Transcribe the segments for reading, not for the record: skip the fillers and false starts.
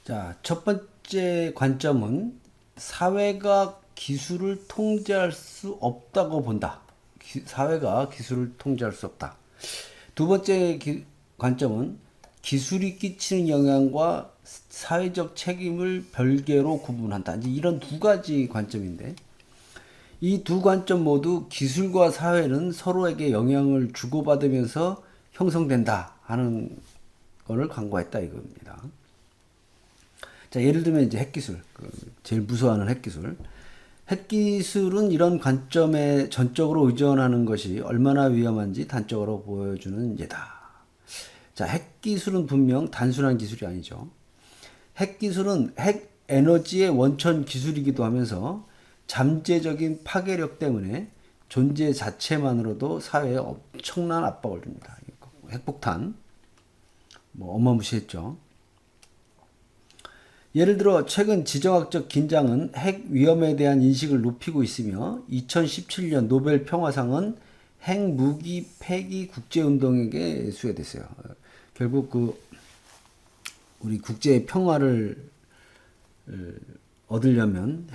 자, 첫 번째 관점은 사회가 기술을 통제할 수 없다고 본다. 사회가 기술을 통제할 수 없다. 두 번째 관점은 기술이 끼치는 영향과 사회적 책임을 별개로 구분한다. 이제 이런 두 가지 관점인데, 이 두 관점 모두 기술과 사회는 서로에게 영향을 주고받으면서 형성된다 하는 것을 강구했다 이겁니다. 자, 예를 들면 이제 핵기술, 제일 무서워하는 핵기술. 핵기술은 이런 관점에 전적으로 의존하는 것이 얼마나 위험한지 단적으로 보여주는 예다. 자, 핵기술은 분명 단순한 기술이 아니죠. 핵기술은 핵 에너지의 원천 기술이기도 하면서 잠재적인 파괴력 때문에 존재 자체만으로도 사회에 엄청난 압박을 줍니다. 핵폭탄, 뭐 어마무시했죠. 예를 들어 최근 지정학적 긴장은 핵 위험에 대한 인식을 높이고 있으며 2017년 노벨 평화상은 핵무기 폐기 국제운동에게 수여됐어요. 결국 우리 국제 평화를 얻으려면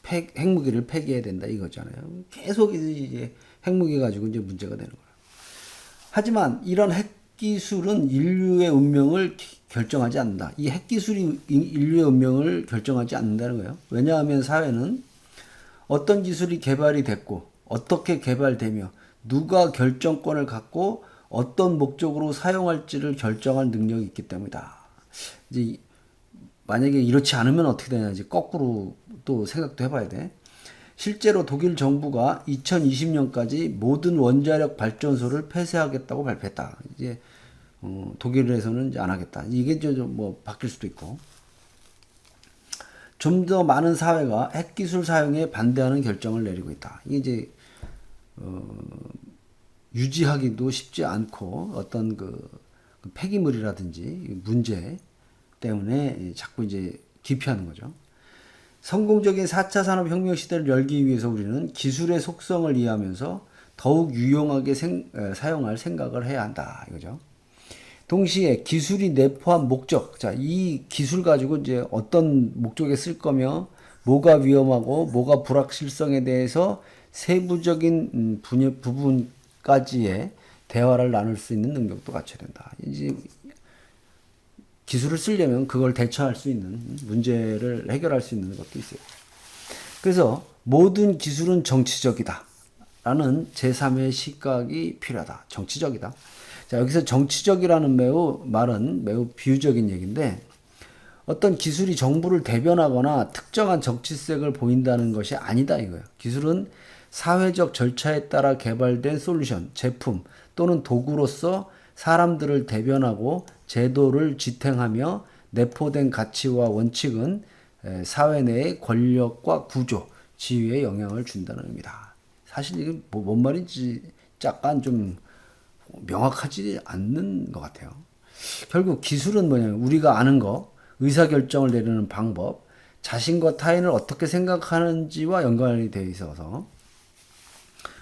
핵무기를 폐기해야 된다 이거잖아요. 계속 이제 핵무기 가지고 이제 문제가 되는 거예요. 하지만 이런 핵기술은 인류의 운명을 결정하지 않는다. 이 핵기술이 인류의 운명을 결정하지 않는다는 거예요. 왜냐하면 사회는 어떤 기술이 개발이 됐고 어떻게 개발되며 누가 결정권을 갖고 어떤 목적으로 사용할지를 결정할 능력이 있기 때문이다. 이제 만약에 이렇지 않으면 어떻게 되냐, 이제 거꾸로 또 생각도 해봐야 돼. 실제로 독일 정부가 2020년까지 모든 원자력 발전소를 폐쇄하겠다고 발표했다. 이제 독일에서는 이제 안 하겠다. 이게 뭐 바뀔 수도 있고. 좀 더 많은 사회가 핵기술 사용에 반대하는 결정을 내리고 있다. 이게 이제 유지하기도 쉽지 않고 어떤 그 폐기물이라든지 문제 때문에 자꾸 이제 기피하는 거죠. 성공적인 4차 산업혁명 시대를 열기 위해서 우리는 기술의 속성을 이해하면서 더욱 유용하게 사용할 생각을 해야 한다. 이거죠. 동시에 기술이 내포한 목적, 자, 이 기술 가지고 이제 어떤 목적에 쓸 거며, 뭐가 위험하고, 뭐가 불확실성에 대해서 세부적인 부분까지의 대화를 나눌 수 있는 능력도 갖춰야 된다. 이제 기술을 쓰려면 그걸 대처할 수 있는 문제를 해결할 수 있는 것도 있어요. 그래서 모든 기술은 정치적이다. 라는 제3의 시각이 필요하다. 정치적이다. 자, 여기서 정치적이라는 말은 매우 비유적인 얘기인데 어떤 기술이 정부를 대변하거나 특정한 정치색을 보인다는 것이 아니다 이거예요. 기술은 사회적 절차에 따라 개발된 솔루션, 제품 또는 도구로서 사람들을 대변하고 제도를 지탱하며 내포된 가치와 원칙은 사회 내의 권력과 구조, 지위에 영향을 준다는 의미다. 사실 이게 뭔 말인지 약간 좀 명확하지 않는 것 같아요. 결국 기술은 뭐냐면 우리가 아는 거, 의사결정을 내리는 방법, 자신과 타인을 어떻게 생각하는지와 연관이 되어 있어서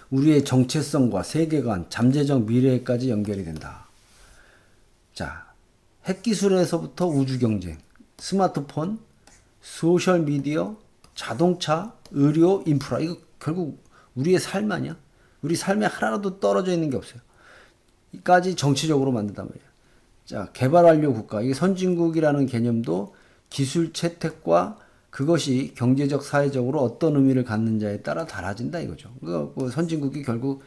우리의 정체성과 세계관, 잠재적 미래까지 연결이 된다. 자, 핵기술에서부터 우주경쟁, 스마트폰, 소셜미디어, 자동차, 의료, 인프라. 이거 결국 우리의 삶 아니야? 우리 삶에 하나라도 떨어져 있는 게 없어요. 이까지 정치적으로 만든단 말이에요. 자, 개발 완료 국가. 이게 선진국이라는 개념도 기술 채택과 그것이 경제적, 사회적으로 어떤 의미를 갖는지에 따라 달라진다 이거죠. 그 선진국이 결국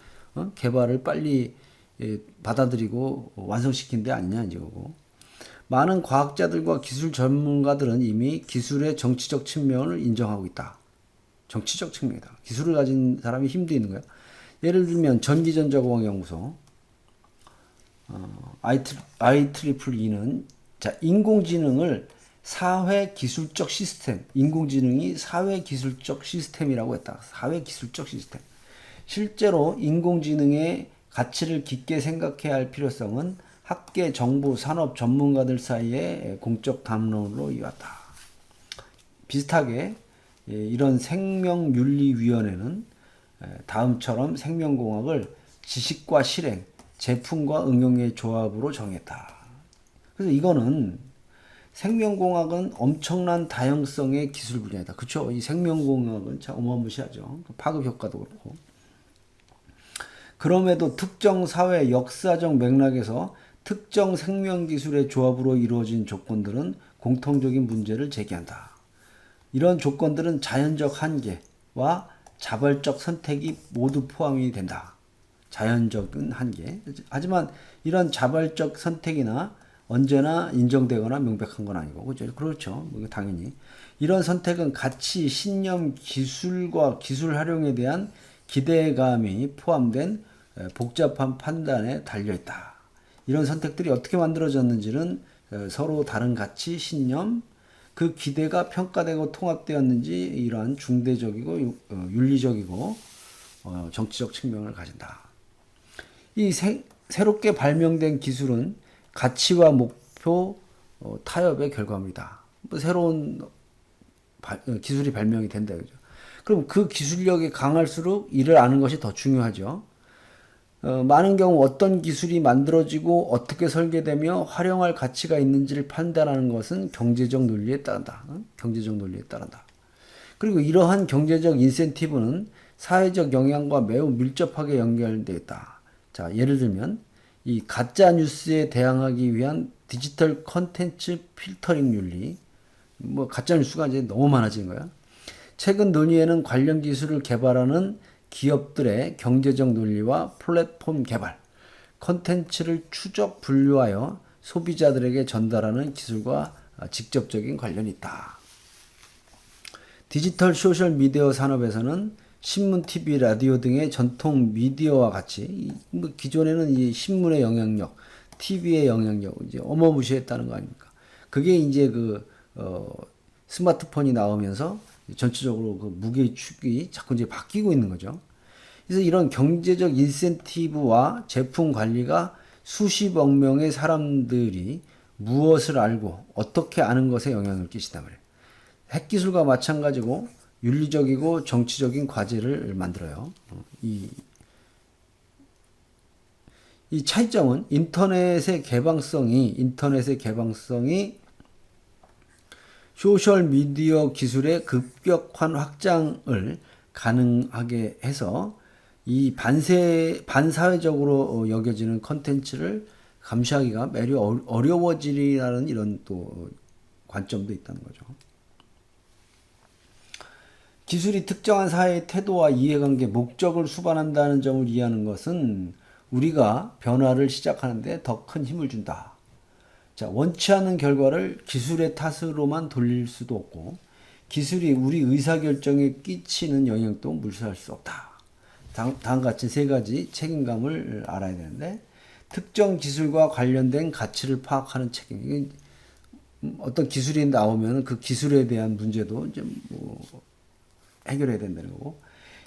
개발을 빨리 받아들이고 완성시킨 데 아니냐 이거고. 많은 과학자들과 기술 전문가들은 이미 기술의 정치적 측면을 인정하고 있다. 정치적 측면이다. 기술을 가진 사람이 힘도 있는 거야. 예를 들면 전기전자공학연구소 IEEE는 자, 인공지능을 사회기술적 시스템, 인공지능이 사회기술적 시스템이라고 했다. 사회기술적 시스템. 실제로 인공지능의 가치를 깊게 생각해야 할 필요성은 학계, 정부, 산업 전문가들 사이의 공적 담론으로 이어왔다. 비슷하게 이런 생명윤리위원회는 다음처럼 생명공학을 지식과 실행, 제품과 응용의 조합으로 정했다. 그래서 이거는 생명공학은 엄청난 다양성의 기술 분야이다. 그렇죠? 이 생명공학은 참 어마무시하죠. 파급 효과도 그렇고. 그럼에도 특정 사회 역사적 맥락에서 특정 생명기술의 조합으로 이루어진 조건들은 공통적인 문제를 제기한다. 이런 조건들은 자연적 한계와 자발적 선택이 모두 포함이 된다. 자연적인 한계. 하지만 이런 자발적 선택이나 언제나 인정되거나 명백한 건 아니고, 그렇죠. 당연히. 이런 선택은 가치, 신념, 기술과 기술 활용에 대한 기대감이 포함된 복잡한 판단에 달려있다. 이런 선택들이 어떻게 만들어졌는지는 서로 다른 가치, 신념, 그 기대가 평가되고 통합되었는지 이러한 중대적이고 윤리적이고 정치적 측면을 가진다. 이 새롭게 발명된 기술은 가치와 목표 타협의 결과물이다. 새로운 기술이 발명이 된다. 그죠? 그럼 그 기술력이 강할수록 이를 아는 것이 더 중요하죠. 많은 경우 어떤 기술이 만들어지고 어떻게 설계되며 활용할 가치가 있는지를 판단하는 것은 경제적 논리에 따른다. 경제적 논리에 따른다. 그리고 이러한 경제적 인센티브는 사회적 영향과 매우 밀접하게 연결되어 있다. 자, 예를 들면 이 가짜 뉴스에 대항하기 위한 디지털 컨텐츠 필터링 윤리, 가짜 뉴스가 이제 너무 많아진 거야. 최근 논의에는 관련 기술을 개발하는 기업들의 경제적 논리와 플랫폼 개발, 컨텐츠를 추적 분류하여 소비자들에게 전달하는 기술과 직접적인 관련이 있다. 디지털 소셜 미디어 산업에서는 신문, TV, 라디오 등의 전통 미디어와 같이 기존에는 이 신문의 영향력, TV의 영향력 이제 어마무시했다는 거 아닙니까? 그게 이제 스마트폰이 나오면서 전체적으로 그 무게축이 자꾸 이제 바뀌고 있는 거죠. 그래서 이런 경제적 인센티브와 제품 관리가 수십억 명의 사람들이 무엇을 알고 어떻게 아는 것에 영향을 끼친단 말이에요. 핵기술과 마찬가지고 윤리적이고 정치적인 과제를 만들어요. 이 차이점은 인터넷의 개방성이 소셜미디어 기술의 급격한 확장을 가능하게 해서 이 반사회적으로 여겨지는 컨텐츠를 감시하기가 매우 어려워지리라는 이런 또 관점도 있다는 거죠. 기술이 특정한 사회의 태도와 이해관계, 목적을 수반한다는 점을 이해하는 것은 우리가 변화를 시작하는데 더 큰 힘을 준다. 자, 원치 않는 결과를 기술의 탓으로만 돌릴 수도 없고 기술이 우리 의사결정에 끼치는 영향도 무시할 수 없다. 다음과 같이 세 가지 책임감을 알아야 되는데, 특정 기술과 관련된 가치를 파악하는 책임. 어떤 기술이 나오면 그 기술에 대한 문제도 이제 해결해야 된다는 거고,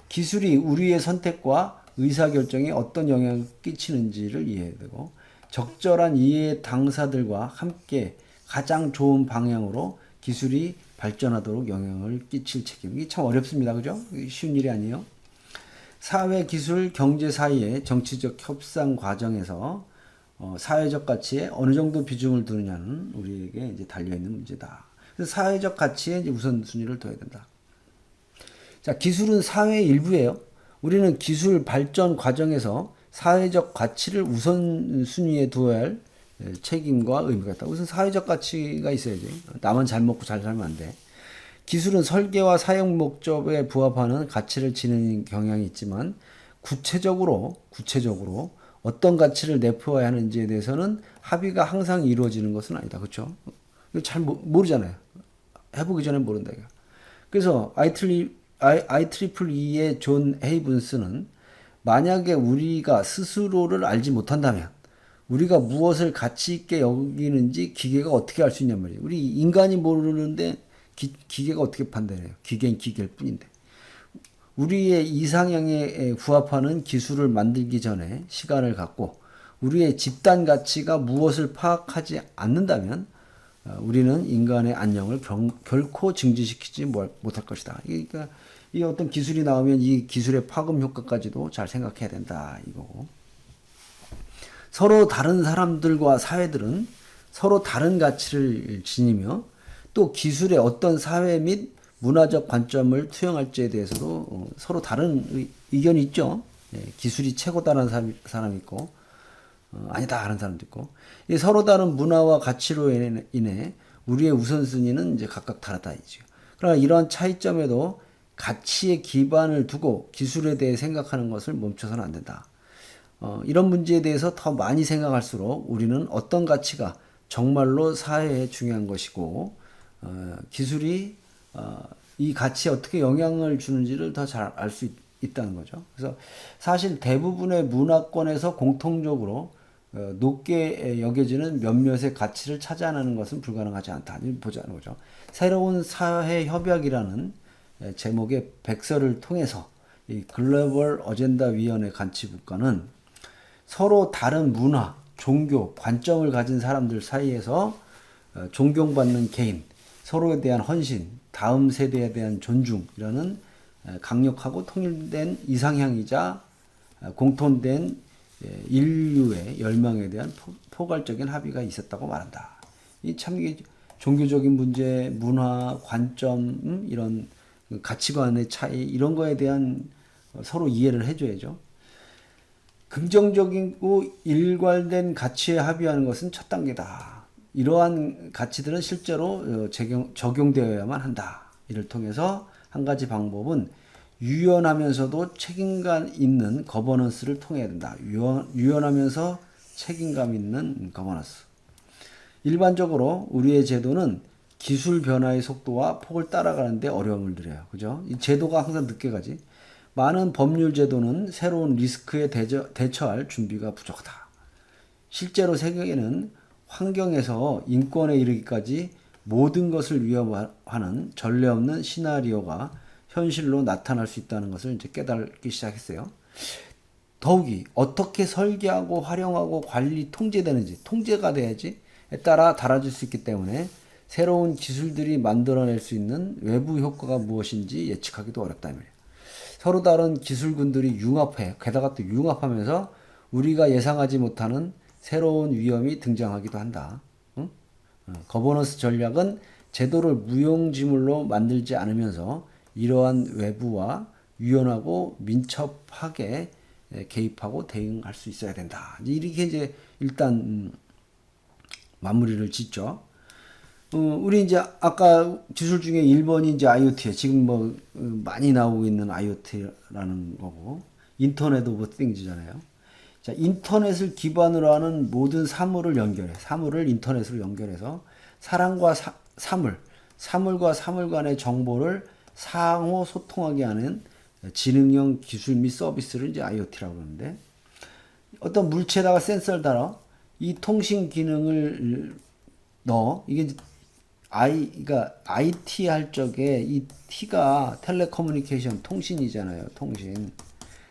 기술이 우리의 선택과 의사결정에 어떤 영향을 끼치는지를 이해해야 되고, 적절한 이해 당사들과 함께 가장 좋은 방향으로 기술이 발전하도록 영향을 끼칠 책임. 이게 참 어렵습니다. 그죠? 쉬운 일이 아니에요. 사회, 기술, 경제 사이의 정치적 협상 과정에서 사회적 가치에 어느 정도 비중을 두느냐는 우리에게 이제 달려있는 문제다. 그래서 사회적 가치에 이제 우선순위를 둬야 된다. 자, 기술은 사회의 일부예요. 우리는 기술 발전 과정에서 사회적 가치를 우선순위에 두어야 할 책임과 의무가 있다. 우선 사회적 가치가 있어야지. 나만 잘 먹고 잘 살면 안 돼. 기술은 설계와 사용 목적에 부합하는 가치를 지니는 경향이 있지만 구체적으로 어떤 가치를 내포해야 하는지에 대해서는 합의가 항상 이루어지는 것은 아니다. 그렇죠? 잘 모르잖아요. 해보기 전에 모른다. 그래서 IEEE의 존 헤이븐스는 만약에 우리가 스스로를 알지 못한다면 우리가 무엇을 가치 있게 여기는지 기계가 어떻게 알 수 있냔 말이에요. 우리 인간이 모르는데 기계가 어떻게 판단해요? 기계는 기계일 뿐인데. 우리의 이상향에 부합하는 기술을 만들기 전에 시간을 갖고 우리의 집단 가치가 무엇을 파악하지 않는다면 우리는 인간의 안녕을 결코 증진시키지 못할 것이다. 그러니까 이 어떤 기술이 나오면 이 기술의 파급 효과까지도 잘 생각해야 된다 이거고. 서로 다른 사람들과 사회들은 서로 다른 가치를 지니며 또 기술의 어떤 사회 및 문화적 관점을 투영할지에 대해서도 서로 다른 의견이 있죠. 예, 기술이 최고다라는 사람이 있고 아니다 하는 사람도 있고 이 서로 다른 문화와 가치로 인해 우리의 우선순위는 이제 각각 다르다 이죠. 그러나 이러한 차이점에도 가치의 기반을 두고 기술에 대해 생각하는 것을 멈춰서는 안 된다. 이런 문제에 대해서 더 많이 생각할수록 우리는 어떤 가치가 정말로 사회에 중요한 것이고 기술이 이 가치에 어떻게 영향을 주는지를 더 잘 알 수 있다는 거죠. 그래서 사실 대부분의 문화권에서 공통적으로 높게 여겨지는 몇몇의 가치를 찾아내는 것은 불가능하지 않다. 보자는 거죠. 새로운 사회 협약이라는 제목의 백서를 통해서 이 글로벌 어젠다 위원회 간치 국가는 서로 다른 문화, 종교, 관점을 가진 사람들 사이에서 존경받는 개인, 서로에 대한 헌신, 다음 세대에 대한 존중이라는 강력하고 통일된 이상향이자 공통된 인류의 열망에 대한 포괄적인 합의가 있었다고 말한다. 이 참 종교적인 문제, 문화, 관점, 이런 가치관의 차이 이런 거에 대한 서로 이해를 해줘야죠. 긍정적이고 일관된 가치에 합의하는 것은 첫 단계다. 이러한 가치들은 실제로 적용되어야만 한다. 이를 통해서 한 가지 방법은 유연하면서도 책임감 있는 거버넌스를 통해야 된다. 유연하면서 책임감 있는 거버넌스. 일반적으로 우리의 제도는 기술 변화의 속도와 폭을 따라가는데 어려움을 들여요. 그죠? 이 제도가 항상 늦게 가지. 많은 법률 제도는 새로운 리스크에 대처할 준비가 부족하다. 실제로 세계에는 환경에서 인권에 이르기까지 모든 것을 위협하는 전례 없는 시나리오가 현실로 나타날 수 있다는 것을 이제 깨닫기 시작했어요. 더욱이 어떻게 설계하고 활용하고 관리 통제되는지, 통제가 돼야지에 따라 달라질 수 있기 때문에 새로운 기술들이 만들어낼 수 있는 외부 효과가 무엇인지 예측하기도 어렵다. 서로 다른 기술군들이 융합해, 게다가 또 융합하면서 우리가 예상하지 못하는 새로운 위험이 등장하기도 한다. 응? 거버넌스 전략은 제도를 무용지물로 만들지 않으면서 이러한 외부와 유연하고 민첩하게 개입하고 대응할 수 있어야 된다. 이렇게 이제 일단 마무리를 짓죠. 우리 이제 아까 기술 중에 1번이 이제 IoT에 지금 뭐 많이 나오고 있는 IoT라는 거고 인터넷 오브 띵즈잖아요. 자, 인터넷을 기반으로 하는 모든 사물을 연결해. 사물을 인터넷으로 연결해서 사람과 사물과 사물 간의 정보를 상호 소통하게 하는 지능형 기술 및 서비스를 이제 IoT라고 하는데 어떤 물체에다가 센서를 달아 이 통신 기능을 넣어. 이게 그러니까 IT 할 적에 이 T가 텔레커뮤니케이션 통신이잖아요. 통신.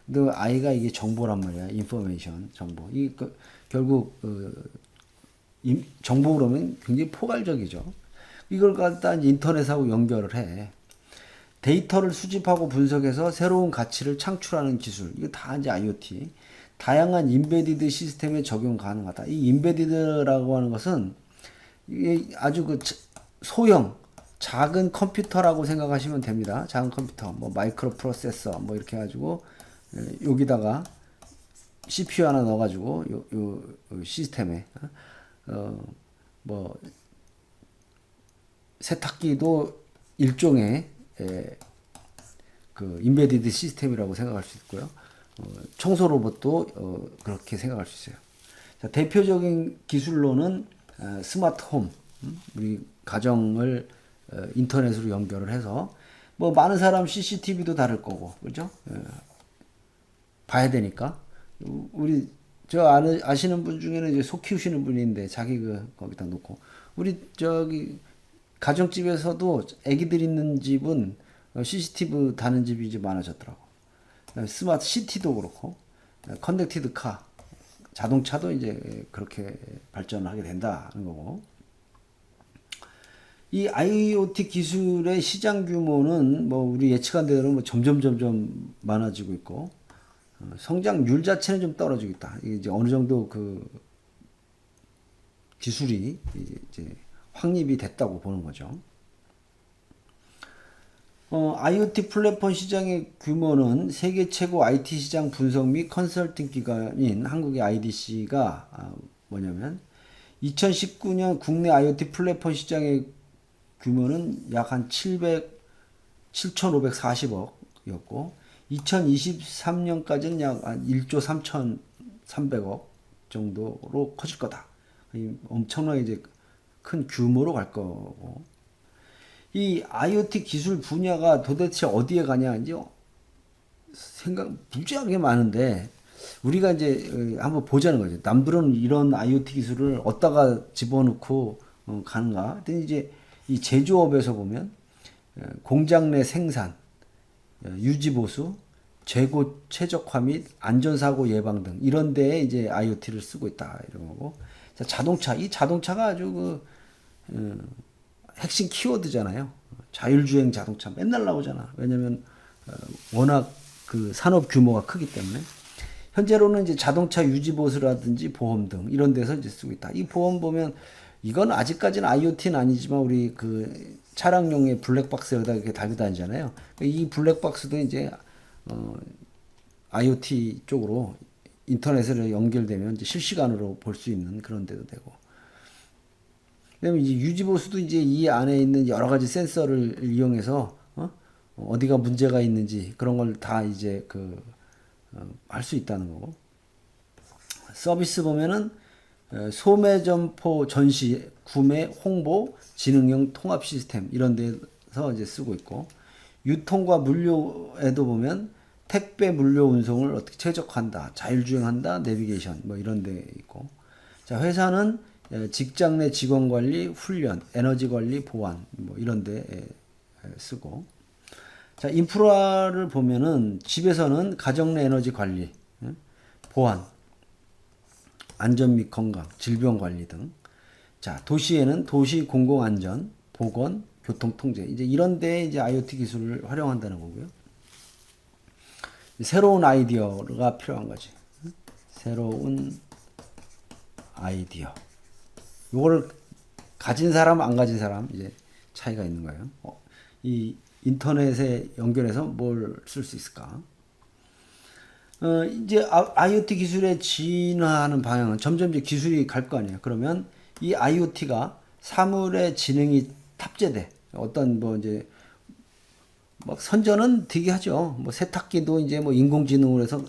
근데 I가 이게 정보란 말이야. 인포메이션 정보. 결국 정보 그러면 굉장히 포괄적이죠. 이걸 갖다 인터넷하고 연결을 해. 데이터를 수집하고 분석해서 새로운 가치를 창출하는 기술. 이거 다 이제 IoT. 다양한 인베디드 시스템에 적용 가능하다. 이 인베디드라고 하는 것은 이게 아주 소형 작은 컴퓨터라고 생각하시면 됩니다. 작은 컴퓨터, 뭐 마이크로 프로세서, 뭐 이렇게 해가지고 여기다가 CPU 하나 넣어가지고 요 시스템에 뭐 세탁기도 일종의 그 인베디드 시스템이라고 생각할 수 있고요. 청소 로봇도 그렇게 생각할 수 있어요. 자, 대표적인 기술로는 스마트 홈, 우리 가정을 인터넷으로 연결을 해서 뭐 많은 사람 CCTV도 다를 거고, 그죠? 봐야 되니까. 우리 아시는 분 중에는 이제 소 키우시는 분인데 자기 거기다 놓고 우리 가정집에서도 애기들 있는 집은 CCTV 다는 집이 이제 많아졌더라고. 스마트 시티도 그렇고 커넥티드 카 자동차도 이제 그렇게 발전을 하게 된다는 거고. 이 IoT 기술의 시장 규모는 뭐 우리 예측한 대로 뭐 점점 많아지고 있고 성장률 자체는 좀 떨어지고 있다. 이게 이제 어느 정도 기술이 이제 확립이 됐다고 보는 거죠. IoT 플랫폼 시장의 규모는 세계 최고 IT 시장 분석 및 컨설팅 기관인 한국의 IDC가 뭐냐면 2019년 국내 IoT 플랫폼 시장의 규모는 약 한 7,540억이었고 2023년까지는 약 한 1조 3,300억 정도로 커질 거다. 엄청나게 이제 큰 규모로 갈 거고, 이 IoT 기술 분야가 도대체 어디에 가냐 이제 생각 무지하게 많은데 우리가 이제 한번 보자는 거죠. 남들은 이런 IoT 기술을 어디다가 집어넣고 가는가? 근데 이제 이 제조업에서 보면 공장 내 생산, 유지보수, 재고 최적화 및 안전사고 예방 등 이런 데에 이제 IoT를 쓰고 있다 이런 거고. 자, 자동차, 이 자동차가 아주 핵심 키워드잖아요. 자율주행 자동차 맨날 나오잖아. 왜냐면 워낙 그 산업 규모가 크기 때문에. 현재로는 이제 자동차 유지보수라든지 보험 등 이런 데서 이제 쓰고 있다. 이 보험 보면 이건 아직까지는 IoT는 아니지만 우리 그 차량용의 블랙박스에다 이렇게 달고 다니잖아요. 이 블랙박스도 이제 IoT 쪽으로 인터넷으로 연결되면 이제 실시간으로 볼 수 있는 그런 데도 되고. 그다음에 이제 유지보수도 이제 이 안에 있는 여러 가지 센서를 이용해서 어디가 문제가 있는지 그런 걸 다 이제 할 수 있다는 거고. 서비스 보면은 소매 점포 전시, 구매, 홍보, 지능형 통합 시스템 이런 데서 이제 쓰고 있고, 유통과 물류에도 보면 택배 물류 운송을 어떻게 최적화한다, 자율주행한다, 내비게이션 뭐 이런 데 있고. 자, 회사는 직장 내 직원 관리, 훈련, 에너지 관리, 보안 뭐 이런 데 쓰고. 자, 인프라를 보면은 집에서는 가정 내 에너지 관리, 보안, 안전 및 건강, 질병 관리 등. 자, 도시에는 도시 공공 안전, 보건, 교통 통제. 이제 이런 데에 이제 IoT 기술을 활용한다는 거고요. 새로운 아이디어가 필요한 거지. 새로운 아이디어. 요거를 가진 사람, 안 가진 사람 이제 차이가 있는 거예요. 이 인터넷에 연결해서 뭘 쓸 수 있을까? 이제 IoT 기술의 진화하는 방향은 점점 이제 기술이 갈 거 아니에요. 그러면 이 IoT가 사물의 지능이 탑재돼. 어떤 뭐 이제 막 선전은 되게 하죠. 뭐 세탁기도 이제 뭐 인공지능으로 해서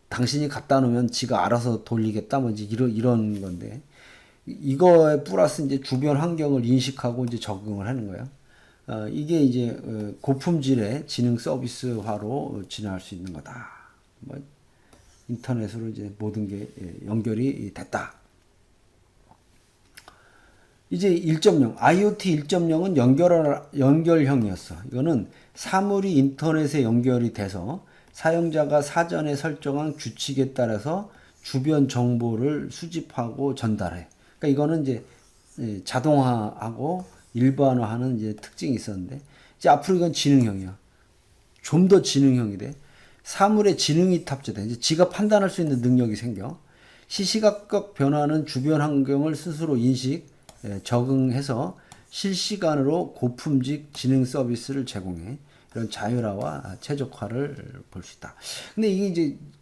당신이 갖다 놓으면 지가 알아서 돌리겠다. 뭐 이제 이런 건데, 이거에 플러스 이제 주변 환경을 인식하고 이제 적응을 하는 거예요. 이게 이제 고품질의 지능 서비스화로 진화할 수 있는 거다. 뭐 인터넷으로 이제 모든 게 연결이 됐다. 이제 1.0, IoT 1.0은 연결형이었어. 이거는 사물이 인터넷에 연결이 돼서 사용자가 사전에 설정한 규칙에 따라서 주변 정보를 수집하고 전달해. 그러니까 이거는 이제 자동화하고 일반화하는 이제 특징이 있었는데, 이제 앞으로 이건 지능형이야. 좀 더 지능형이 돼. 사물에 지능이 탑재돼. 이제 지가 판단할 수 있는 능력이 생겨. 시시각각 변화하는 주변 환경을 스스로 인식, 적응해서 실시간으로 고품질 지능 서비스를 제공해. 이런 자율화와 최적화를 볼 수 있다. 근데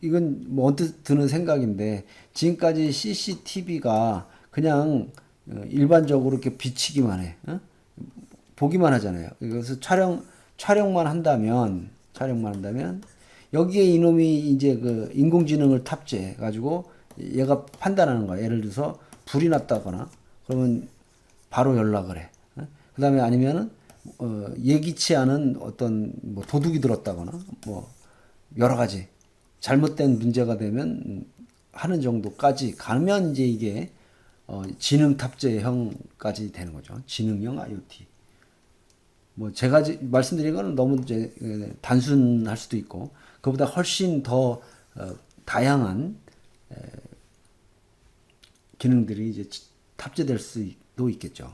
이건 뭐 언뜻 드는 생각인데, 지금까지 CCTV가 그냥 일반적으로 이렇게 비치기만 해. 보기만 하잖아요. 그래서 촬영만 한다면 여기에 이놈이 이제 그 인공지능을 탑재해 가지고 얘가 판단하는 거야. 예를 들어서 불이 났다거나 그러면 바로 연락을 해. 그 다음에 아니면은 예기치 않은 어떤 뭐 도둑이 들었다거나 뭐 여러 가지 잘못된 문제가 되면 하는 정도까지 가면 이제 이게 지능 탑재형까지 되는 거죠. 지능형 IoT. 뭐 제가 말씀드린 거는 너무 이제 단순할 수도 있고, 그보다 훨씬 더 다양한 기능들이 이제 탑재될 수도 있겠죠.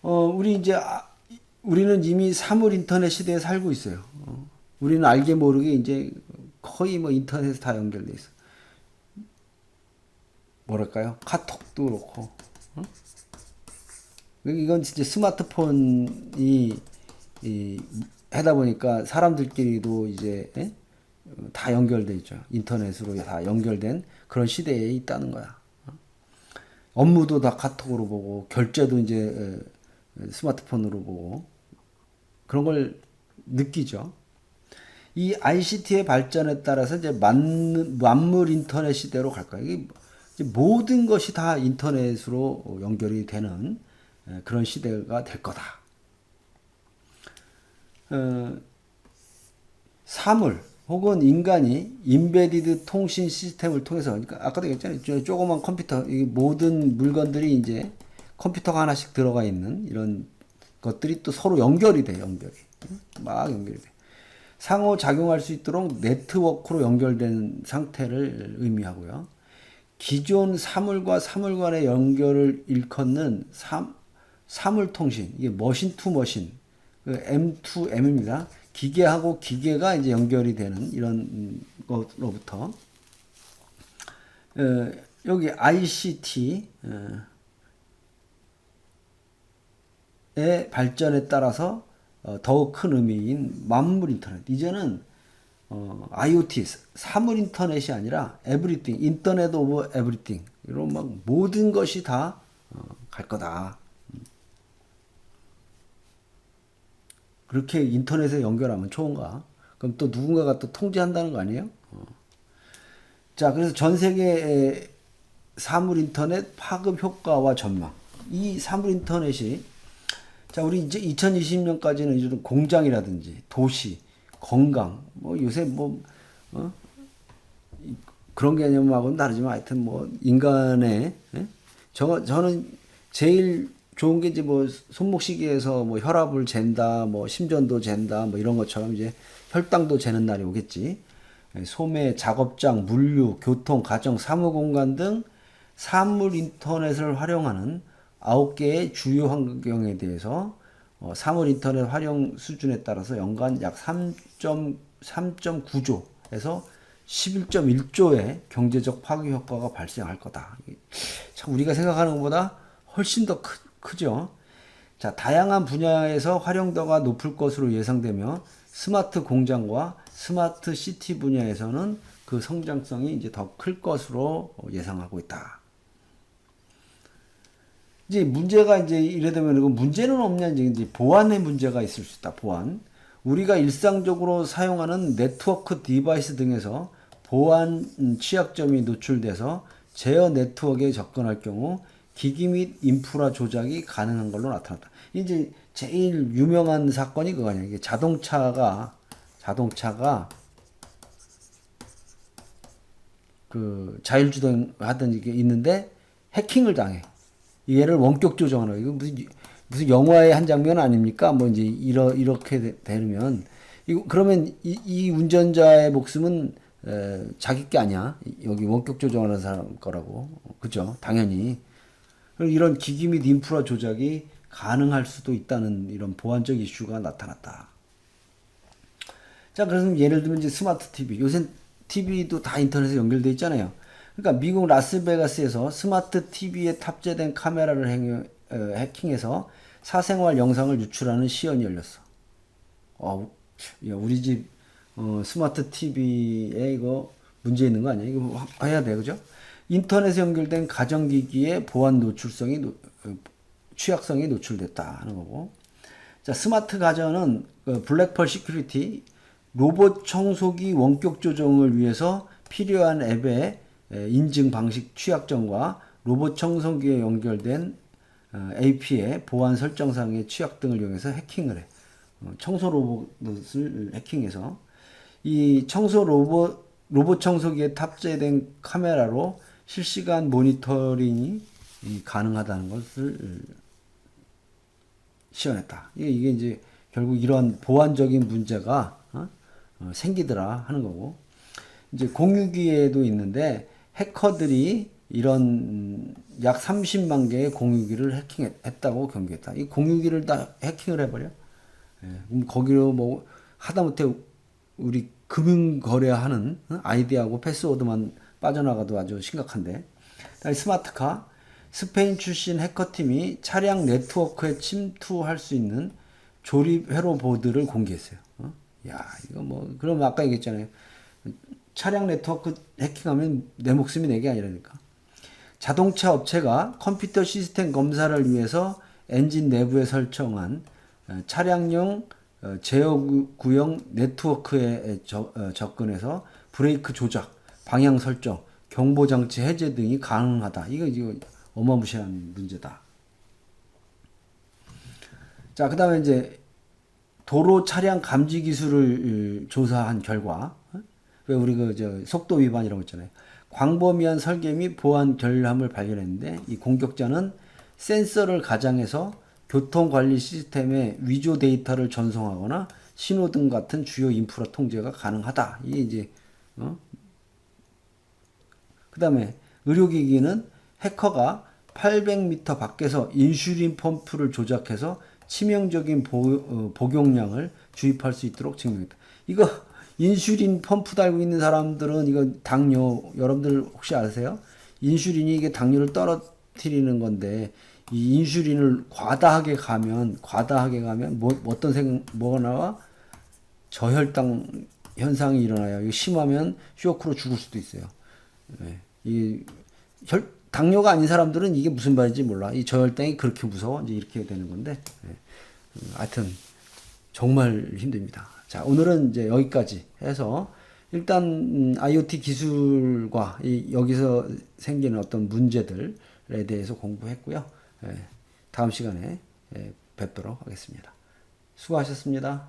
우리는 이미 사물 인터넷 시대에 살고 있어요. 우리는 알게 모르게 이제 거의 뭐 인터넷에 다 연결돼 있어. 뭐랄까요? 카톡도 그렇고. 이건 진짜 스마트폰이 하다 보니까 사람들끼리도 이제 다 연결돼 있죠. 인터넷으로 다 연결된 그런 시대에 있다는 거야. 업무도 다 카톡으로 보고 결제도 이제 스마트폰으로 보고 그런 걸 느끼죠. 이 ICT의 발전에 따라서 이제 만물 인터넷 시대로 갈 거예요. 이게 이제 모든 것이 다 인터넷으로 연결이 되는 그런 시대가 될 거다. 사물 혹은 인간이 인베디드 통신 시스템을 통해서, 그러니까 아까도 얘기했잖아요. 조그만 컴퓨터, 이 모든 물건들이 이제 컴퓨터가 하나씩 들어가 있는 이런 것들이 또 서로 연결이 돼, 막 연결이 돼. 상호 작용할 수 있도록 네트워크로 연결된 상태를 의미하고요. 기존 사물과 사물 간의 연결을 일컫는 사물 통신, 이게 머신 투 머신, M2M입니다. 기계하고 기계가 이제 연결이 되는 이런 것로부터 여기 ICT의 발전에 따라서 더욱 큰 의미인 만물 인터넷. 이제는 IoT, 사물 인터넷이 아니라 everything, 인터넷 오브 everything. 이런 막 모든 것이 다 갈 거다. 그렇게 인터넷에 연결하면 좋은가? 그럼 또 누군가가 또 통제한다는 거 아니에요? 자, 그래서 전 세계 사물 인터넷 파급 효과와 전망. 이 사물 인터넷이, 자, 우리 이제 2020년까지는 이제 공장이라든지 도시, 건강, 뭐 요새 그런 개념하고는 다르지만 하여튼 인간의, 저는 제일 좋은 게 이제 손목시계에서 혈압을 잰다, 심전도 잰다, 이런 것처럼 이제 혈당도 재는 날이 오겠지. 소매, 작업장, 물류, 교통, 가정, 사무공간 등 사물 인터넷을 활용하는 9개의 주요 환경에 대해서 사물 인터넷 활용 수준에 따라서 연간 약 3.9조에서 11.1조의 경제적 파괴 효과가 발생할 거다. 참 우리가 생각하는 것보다 훨씬 더 크죠. 자, 다양한 분야에서 활용도가 높을 것으로 예상되며 스마트 공장과 스마트 시티 분야에서는 그 성장성이 이제 더 클 것으로 예상하고 있다. 이제 문제가 이제 이래 되면 문제는 없냐, 이제 보안의 문제가 있을 수 있다. 보안. 우리가 일상적으로 사용하는 네트워크 디바이스 등에서 보안 취약점이 노출돼서 제어 네트워크에 접근할 경우 기기 및 인프라 조작이 가능한 걸로 나타났다. 이제 제일 유명한 사건이 그거 아니야. 이게 자동차가 그 자율주행 하던 이게 있는데 해킹을 당해. 얘를 원격 조정하는 거. 이거 무슨 영화의 한 장면 아닙니까? 이제 이렇게 되면 그러면 이 운전자의 목숨은 자기 게 아니야. 여기 원격 조정하는 사람 거라고. 그죠? 당연히. 이런 기기 및 인프라 조작이 가능할 수도 있다는 이런 보안적 이슈가 나타났다. 자, 그래서 예를 들면 이제 스마트 TV. 요새 TV도 다 인터넷에 연결돼 있잖아요. 그러니까 미국 라스베가스에서 스마트 TV에 탑재된 카메라를 해킹해서 사생활 영상을 유출하는 시연이 열렸어. 야, 우리 집 스마트 TV에 이거 문제 있는 거 아니야? 이거 해야 돼, 그죠? 인터넷에 연결된 가정기기의 보안 취약성이 노출됐다 하는 거고. 자, 스마트 가전은 블랙펄 시큐리티, 로봇 청소기 원격 조정을 위해서 필요한 앱의 인증 방식 취약점과 로봇 청소기에 연결된 AP의 보안 설정상의 취약 등을 이용해서 해킹을 해. 청소 로봇을 해킹해서 이 로봇 청소기에 탑재된 카메라로 실시간 모니터링이 가능하다는 것을 시연했다. 이게 이제 결국 이런 보안적인 문제가 생기더라 하는 거고. 이제 공유기에도 있는데 해커들이 이런 약 30만 개의 공유기를 해킹했다고 경고했다. 이 공유기를 다 해킹을 해버려. 그럼 거기로 하다못해 우리 금융 거래하는 아이디하고 패스워드만 빠져나가도 아주 심각한데. 그다음에 스마트카. 스페인 출신 해커팀이 차량 네트워크에 침투할 수 있는 조립 회로 보드를 공개했어요. 야, 이거 뭐, 그럼 아까 얘기했잖아요. 차량 네트워크 해킹하면 내 목숨이 내 게 아니라니까. 자동차 업체가 컴퓨터 시스템 검사를 위해서 엔진 내부에 설정한 차량용 제어 구형 네트워크에 접근해서 브레이크 조작, 방향 설정, 경보 장치 해제 등이 가능하다. 이거 어마무시한 문제다. 자, 그다음에 이제 도로 차량 감지 기술을 조사한 결과, 왜 우리 속도 위반이라고 했잖아요. 광범위한 설계 및 보안 결함을 발견했는데 이 공격자는 센서를 가장해서 교통관리 시스템에 위조 데이터를 전송하거나 신호등 같은 주요 인프라 통제가 가능하다. 이게 이제 그다음에 의료기기는 해커가 800m 밖에서 인슐린 펌프를 조작해서 치명적인 복용량을 주입할 수 있도록 증명했다. 이거 인슐린 펌프 달고 있는 사람들은 이거 당뇨 여러분들 혹시 아세요? 인슐린이 이게 당뇨를 떨어뜨리는 건데 이 인슐린을 과다하게 가면 뭐가 나와? 저혈당 현상이 일어나요. 이거 심하면 쇼크로 죽을 수도 있어요. 네. 이 당뇨가 아닌 사람들은 이게 무슨 말인지 몰라. 이 저혈당이 그렇게 무서워? 이제 이렇게 되는 건데. 네. 하여튼 정말 힘듭니다. 자, 오늘은 이제 여기까지 해서 일단 IoT 기술과 여기서 생기는 어떤 문제들에 대해서 공부했고요. 다음 시간에 뵙도록 하겠습니다. 수고하셨습니다.